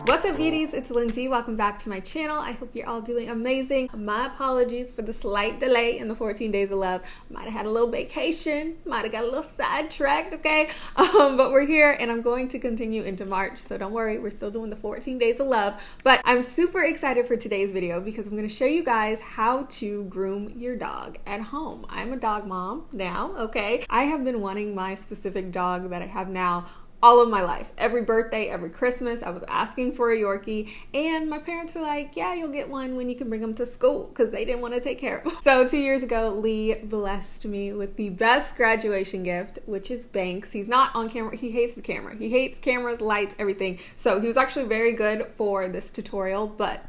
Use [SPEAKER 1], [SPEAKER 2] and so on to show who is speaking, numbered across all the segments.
[SPEAKER 1] What's up, beauties? It's Lindsay. Welcome back to my channel. I hope you're all doing amazing. My apologies for the slight delay in the 14 days of love. Might have had a little vacation, might have got a little sidetracked, okay? But we're here and I'm going to continue into March, so don't worry, we're still doing the 14 days of love. But I'm super excited for today's video because I'm going to show you guys how to groom your dog at home. I'm a dog mom now, okay? I have been wanting my specific dog that I have now all of my life. Every birthday, every Christmas, I was asking for a Yorkie, and my parents were like, yeah, you'll get one when you can bring them to school, because they didn't want to take care of them. So 2 years ago, Lee blessed me with the best graduation gift, which is Banks. He's not on camera. He hates the camera. He hates cameras, lights, everything. So he was actually very good for this tutorial, but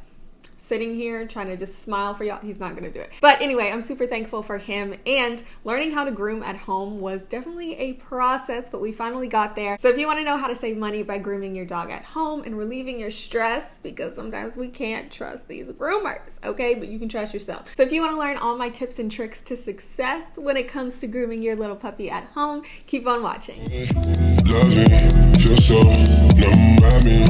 [SPEAKER 1] sitting here trying to just smile for y'all, he's not gonna do it. But anyway, I'm super thankful for him, and learning how to groom at home was definitely a process, but we finally got there. So if you want to know how to save money by grooming your dog at home and relieving your stress, because sometimes we can't trust these groomers, okay, but you can trust yourself. So if you want to learn all my tips and tricks to success when it comes to grooming your little puppy at home, keep on watching.
[SPEAKER 2] Love me, feel so numb, ride me.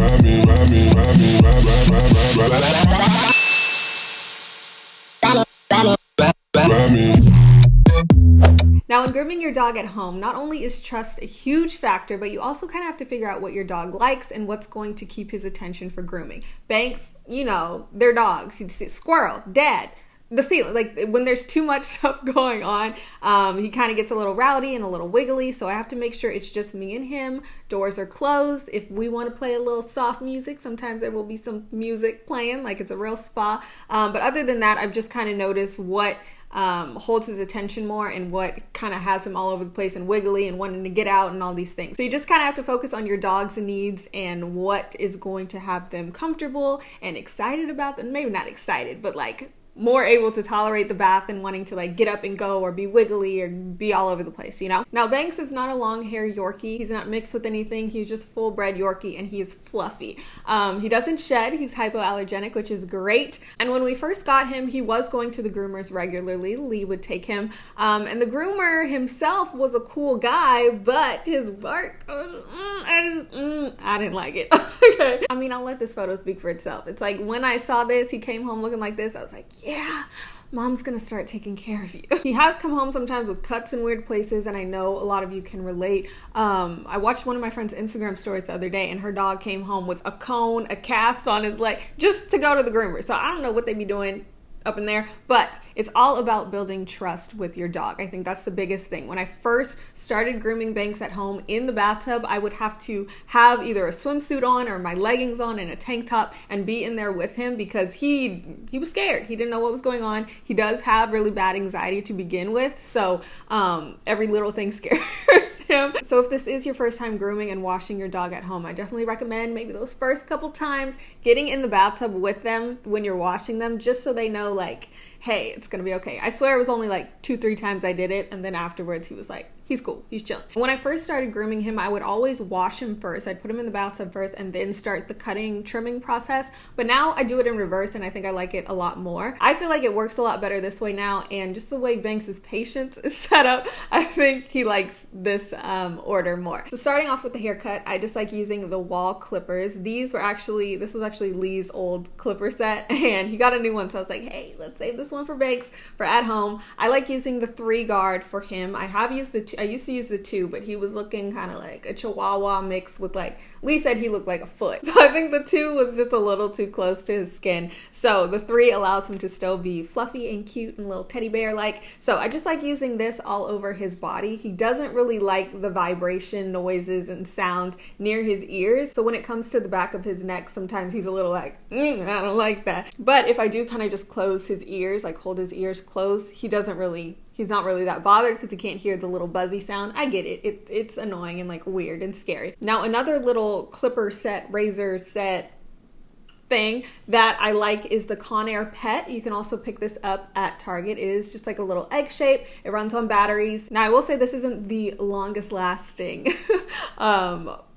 [SPEAKER 1] Now, in grooming your dog at home, not only is trust a huge factor, but you also kind of have to figure out what your dog likes and what's going to keep his attention for grooming. Banks, you know, they're dogs. You see squirrel, dad, the ceiling. Like when there's too much stuff going on, he kind of gets a little rowdy and a little wiggly. So I have to make sure it's just me and him. Doors are closed. If we want to play a little soft music, sometimes there will be some music playing, like it's a real spa. But other than that, I've just kind of noticed what holds his attention more and what kind of has him all over the place and wiggly and wanting to get out and all these things. So you just kind of have to focus on your dog's needs and what is going to have them comfortable and excited about them. Maybe not excited, but like more able to tolerate the bath and wanting to like get up and go or be wiggly or be all over the place, you know? Now, Banks is not a long hair Yorkie. He's not mixed with anything. He's just full bred Yorkie, and he is fluffy. He doesn't shed. He's hypoallergenic, which is great. And when we first got him, he was going to the groomers regularly. Lee would take him. And the groomer himself was a cool guy, but his bark, I didn't like it. Okay. I mean, I'll let this photo speak for itself. It's like when I saw this, he came home looking like this. I was like, yeah, mom's gonna start taking care of you. He has come home sometimes with cuts in weird places, and I know a lot of you can relate. I watched one of my friend's Instagram stories the other day, and her dog came home with a cone, a cast on his leg, just to go to the groomer. So I don't know what they be doing up in there, but it's all about building trust with your dog. I think that's the biggest thing. When I first started grooming Banks at home in the bathtub, I would have to have either a swimsuit on or my leggings on and a tank top and be in there with him because he was scared. He didn't know what was going on. He does have really bad anxiety to begin with, so every little thing scares him. So if this is your first time grooming and washing your dog at home, I definitely recommend maybe those first couple times getting in the bathtub with them when you're washing them, just so they know like, hey, it's gonna be okay. I swear it was only like 2-3 times I did it, and then afterwards he was like, he's cool, he's chill. When I first started grooming him, I would always wash him first. I'd put him in the bathtub first and then start the cutting, trimming process. But now I do it in reverse, and I think I like it a lot more. I feel like it works a lot better this way now, and just the way Banks's patience is set up, I think he likes this order more. So starting off with the haircut, I just like using the wall clippers. This was actually Lee's old clipper set, and he got a new one, so I was like, hey, let's save this one for Banks for at home. I like using the 3 guard for him. I used to use the 2, but he was looking kind of like a Chihuahua mixed with, like, Lee said he looked like a foot. So I think the 2 was just a little too close to his skin. So the 3 allows him to still be fluffy and cute and little teddy bear like. So I just like using this all over his body. He doesn't really like the vibration, noises, and sounds near his ears. So when it comes to the back of his neck, sometimes he's a little like, I don't like that. But if I do kind of just close his ears, like hold his ears closed, he's not really that bothered because he can't hear the little buzzy sound. I get it. It's annoying and like weird and scary. Now, another little clipper set, razor set thing that I like is the Conair Pet. You can also pick this up at Target. It is just like a little egg shape. It runs on batteries. Now, I will say this isn't the longest lasting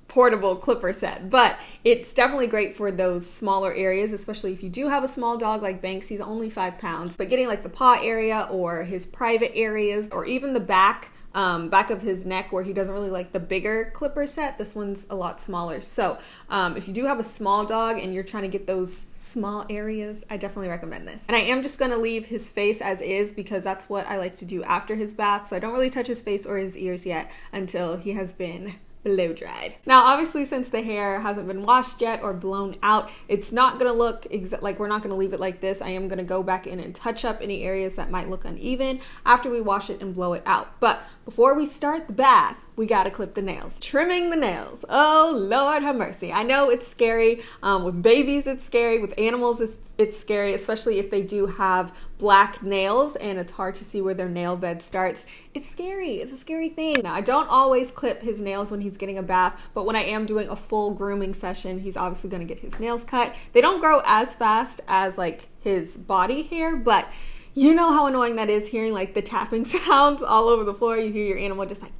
[SPEAKER 1] portable clipper set, but it's definitely great for those smaller areas, especially if you do have a small dog like Banks. He's only 5 pounds, but getting like the paw area or his private areas or even the back back of his neck where he doesn't really like the bigger clipper set. This one's a lot smaller. So if you do have a small dog and you're trying to get those small areas, I definitely recommend this. And I am just going to leave his face as is because that's what I like to do after his bath. So I don't really touch his face or his ears yet until he has been blow dried. Now obviously, since the hair hasn't been washed yet or blown out, it's not gonna look like we're not gonna leave it like this. I am gonna go back in and touch up any areas that might look uneven after we wash it and blow it out. But before we start the bath, we gotta clip the nails. Trimming the nails. Oh Lord have mercy. I know it's scary. With babies it's scary. With animals it's scary, especially if they do have black nails and it's hard to see where their nail bed starts. It's scary. It's a scary thing. Now I don't always clip his nails when he's getting a bath, but when I am doing a full grooming session, he's obviously gonna get his nails cut. They don't grow as fast as like his body hair, but you know how annoying that is, hearing like the tapping sounds all over the floor. You hear your animal just like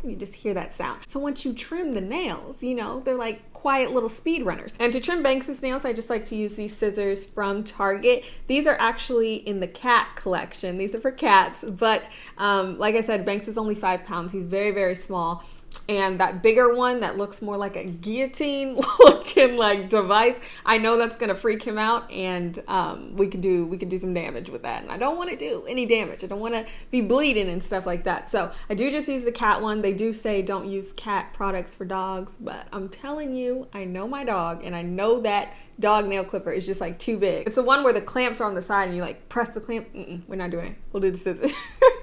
[SPEAKER 1] you just hear that sound. So once you trim the nails, you know, they're like quiet little speed runners. And to trim Banks's nails, I just like to use these scissors from Target. These are actually in the cat collection. These are for cats, but like I said, Banks is only 5 pounds. He's very, very small. And that bigger one that looks more like a guillotine looking like device, I know that's gonna freak him out, and we could do some damage with that. And I don't want to do any damage. I don't want to be bleeding and stuff like that. So I do just use the cat one. They do say don't use cat products for dogs, but I'm telling you, I know my dog, and I know that dog nail clipper is just like too big. It's the one where the clamps are on the side and you like press the clamp. We're not doing it. We'll do the scissors.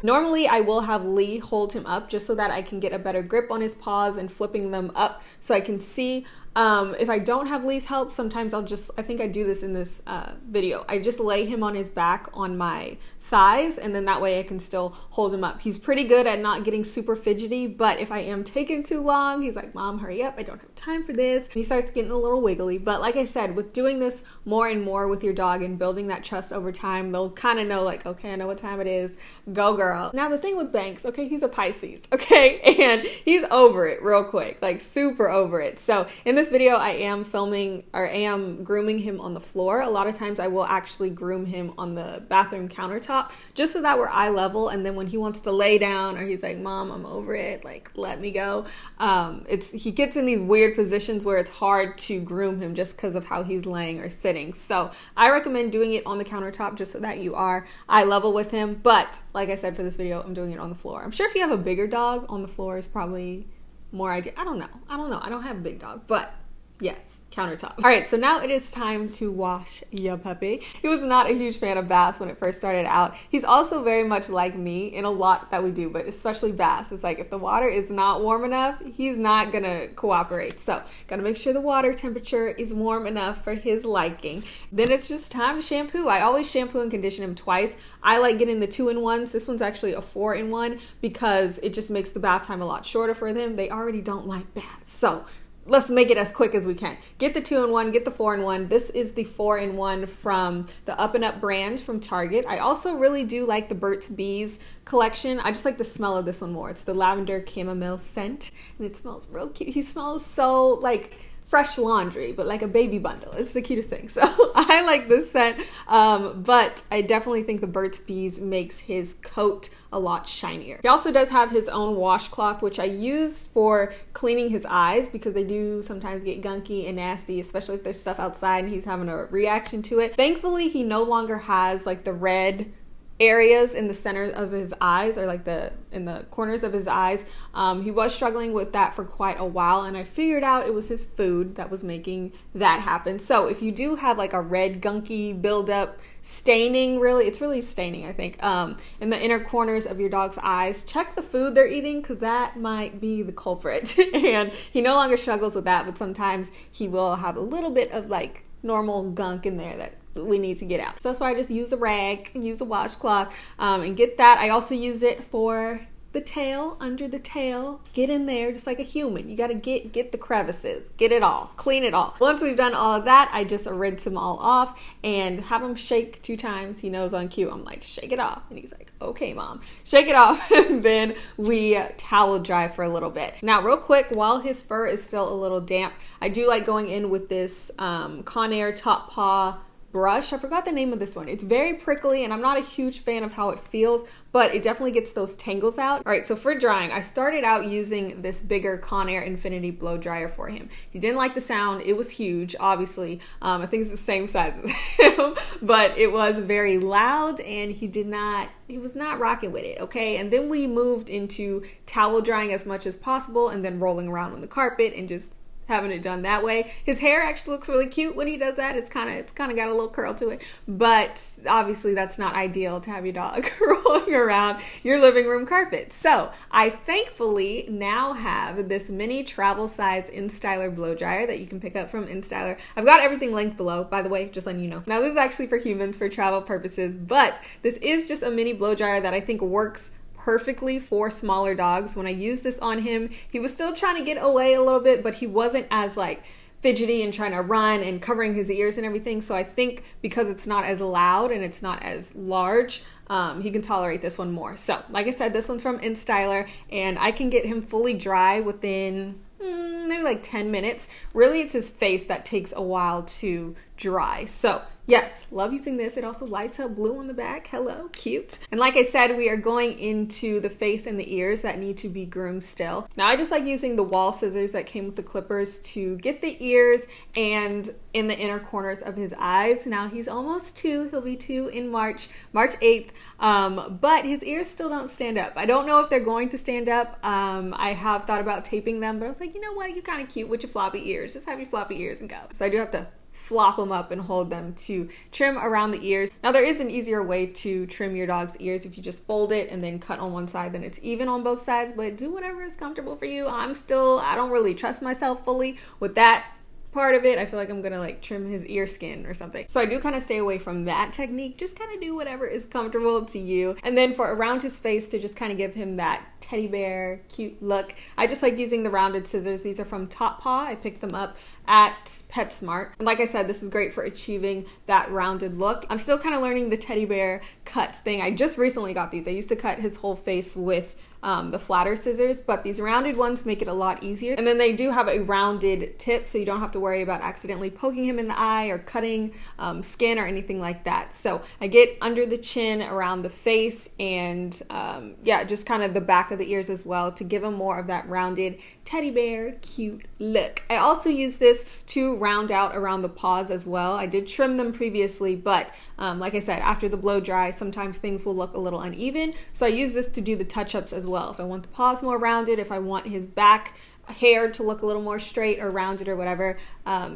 [SPEAKER 1] Normally I will have Lee hold him up just so that I can get a better grip on his paws and flipping them up so I can see. If I don't have Lee's help, sometimes I think I do this in this video, I just lay him on his back on my thighs, and then that way I can still hold him up. He's pretty good at not getting super fidgety, but if I am taking too long, he's like, Mom, hurry up, I don't have time for this. And he starts getting a little wiggly. But like I said, with doing this more and more with your dog and building that trust over time, they'll kind of know like, okay, I know what time it is. Go girl. Now the thing with Banks, okay, he's a Pisces, okay? And he's over it real quick, like super over it. So in this video, I am grooming him on the floor. A lot of times I will actually groom him on the bathroom countertop just so that we're eye level, and then when he wants to lay down or he's like, Mom, I'm over it, like let me go, he gets in these weird positions where it's hard to groom him just because of how he's laying or sitting. So I recommend doing it on the countertop just so that you are eye level with him. But like I said, for this video, I'm doing it on the floor. I'm sure if you have a bigger dog, on the floor is probably more ideal. I don't know. I don't have a big dog, but yes, countertop. All right, so now it is time to wash your puppy. He was not a huge fan of baths when it first started out. He's also very much like me in a lot that we do, but especially baths. It's like if the water is not warm enough, he's not gonna cooperate. So gotta make sure the water temperature is warm enough for his liking. Then it's just time to shampoo. I always shampoo and condition him twice. I like getting the 2-in-1s. This one's actually a 4-in-1 because it just makes the bath time a lot shorter for them. They already don't like baths, so let's make it as quick as we can. Get the 2-in-1, get the 4-in-1. This is the 4-in-1 from the Up and Up brand from Target. I also really do like the Burt's Bees collection. I just like the smell of this one more. It's the lavender chamomile scent, and it smells real cute. He smells so like fresh laundry, but like a baby bundle. It's the cutest thing. So I like this scent, but I definitely think the Burt's Bees makes his coat a lot shinier. He also does have his own washcloth, which I use for cleaning his eyes because they do sometimes get gunky and nasty, especially if there's stuff outside and he's having a reaction to it. Thankfully, he no longer has like the red areas in the center of his eyes, or like in the corners of his eyes. He was struggling with that for quite a while, and I figured out it was his food that was making that happen. So if you do have like a red gunky buildup staining, it's really staining, I think, in the inner corners of your dog's eyes, check the food they're eating because that might be the culprit. And he no longer struggles with that, but sometimes he will have a little bit of like normal gunk in there that we need to get out. So that's why I just use a rag, use a washcloth, and get that. I also use it for the tail, under the tail. Get in there just like a human. You gotta get the crevices, get it all, clean it all. Once we've done all of that, I just rinse them all off and have him shake 2 times. He knows on cue. I'm like, shake it off. And he's like, okay, Mom. Shake it off. And then we towel dry for a little bit. Now, real quick, while his fur is still a little damp, I do like going in with this Conair Top Paw brush. I forgot the name of this one. It's very prickly and I'm not a huge fan of how it feels, but it definitely gets those tangles out. All right, so for drying, I started out using this bigger Conair Infinity blow dryer for him. He didn't like the sound. It was huge, obviously. I think it's the same size as him, but it was very loud and he was not rocking with it, okay? And then we moved into towel drying as much as possible and then rolling around on the carpet and just having it done that way. His hair actually looks really cute when he does that. It's kind of got a little curl to it, but obviously that's not ideal to have your dog rolling around your living room carpet. So I thankfully now have this mini travel size InStyler blow dryer that you can pick up from InStyler. I've got everything linked below, by the way, just letting you know. Now this is actually for humans for travel purposes, but this is just a mini blow dryer that I think works perfectly for smaller dogs. When I used this on him, he was still trying to get away a little bit, but he wasn't as like fidgety and trying to run and covering his ears and everything. So I think because it's not as loud and it's not as large, he can tolerate this one more. So like I said, this one's from InStyler and I can get him fully dry within maybe like 10 minutes. Really, it's his face that takes a while to dry. So yes, love using this. It also lights up blue on the back. Hello, cute. And like I said, we are going into the face and the ears that need to be groomed still. Now I just like using the wall scissors that came with the clippers to get the ears and in the inner corners of his eyes. Now he's almost 2. He'll be 2 in March 8th. But his ears still don't stand up. I don't know if they're going to stand up. I have thought about taping them, but I was like, you know what? You're kind of cute with your floppy ears. Just have your floppy ears and go. So I do have to flop them up and hold them to trim around the ears. Now there is an easier way to trim your dog's ears. If you just fold it and then cut on one side, then it's even on both sides, but do whatever is comfortable for you. I don't really trust myself fully with that part of it. I feel like I'm gonna like trim his ear skin or something. So I do kind of stay away from that technique. Just kind of do whatever is comfortable to you. And then for around his face to just kind of give him that teddy bear cute look, I just like using the rounded scissors. These are from Top Paw. I picked them up at PetSmart. And like I said, this is great for achieving that rounded look. I'm still kind of learning the teddy bear cut thing. I just recently got these. I used to cut his whole face with the flatter scissors, but these rounded ones make it a lot easier. And then they do have a rounded tip, so you don't have to worry about accidentally poking him in the eye or cutting skin or anything like that. So I get under the chin, around the face, and yeah, just kind of the back of the ears as well to give him more of that rounded teddy bear cute look. I also use this to round out around the paws as well. I did trim them previously, but like I said, after the blow dry, sometimes things will look a little uneven. So I use this to do the touch-ups as well. If I want the paws more rounded, if I want his back hair to look a little more straight or rounded or whatever,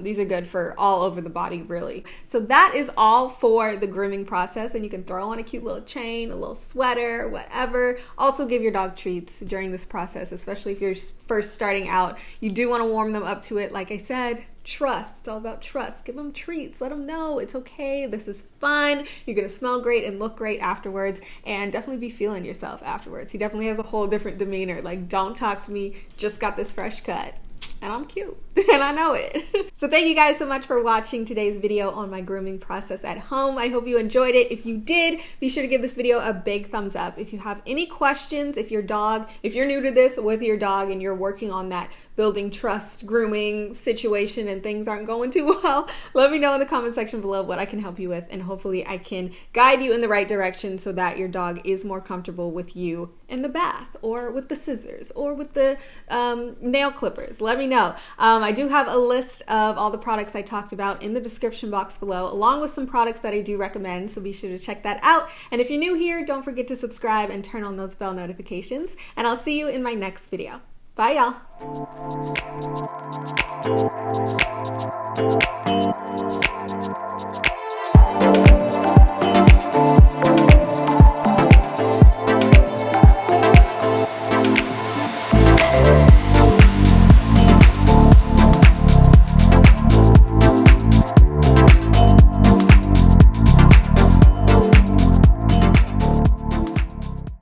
[SPEAKER 1] these are good for all over the body, really. So that is all for the grooming process, and you can throw on a cute little chain, a little sweater, whatever. Also give your dog treats during this process, especially if you're first starting out. You do want to warm them up to it. Like I said, trust. It's all about trust. Give them treats. Let them know it's okay. This is fun. You're going to smell great and look great afterwards, and definitely be feeling yourself afterwards. He definitely has a whole different demeanor. Like, don't talk to me. Just got this fresh cut. And I'm cute and I know it. So thank you guys so much for watching today's video on my grooming process at home. I hope you enjoyed it. If you did, be sure to give this video a big thumbs up. If you have any questions, if you're new to this with your dog and you're working on that building trust grooming situation and things aren't going too well, let me know in the comment section below what I can help you with, and hopefully I can guide you in the right direction so that your dog is more comfortable with you in the bath or with the scissors or with the nail clippers. Let me know. I do have a list of all the products I talked about in the description box below, along with some products that I do recommend, so be sure to check that out. And if you're new here, don't forget to subscribe and turn on those bell notifications, and I'll see you in my next video. Bye, y'all.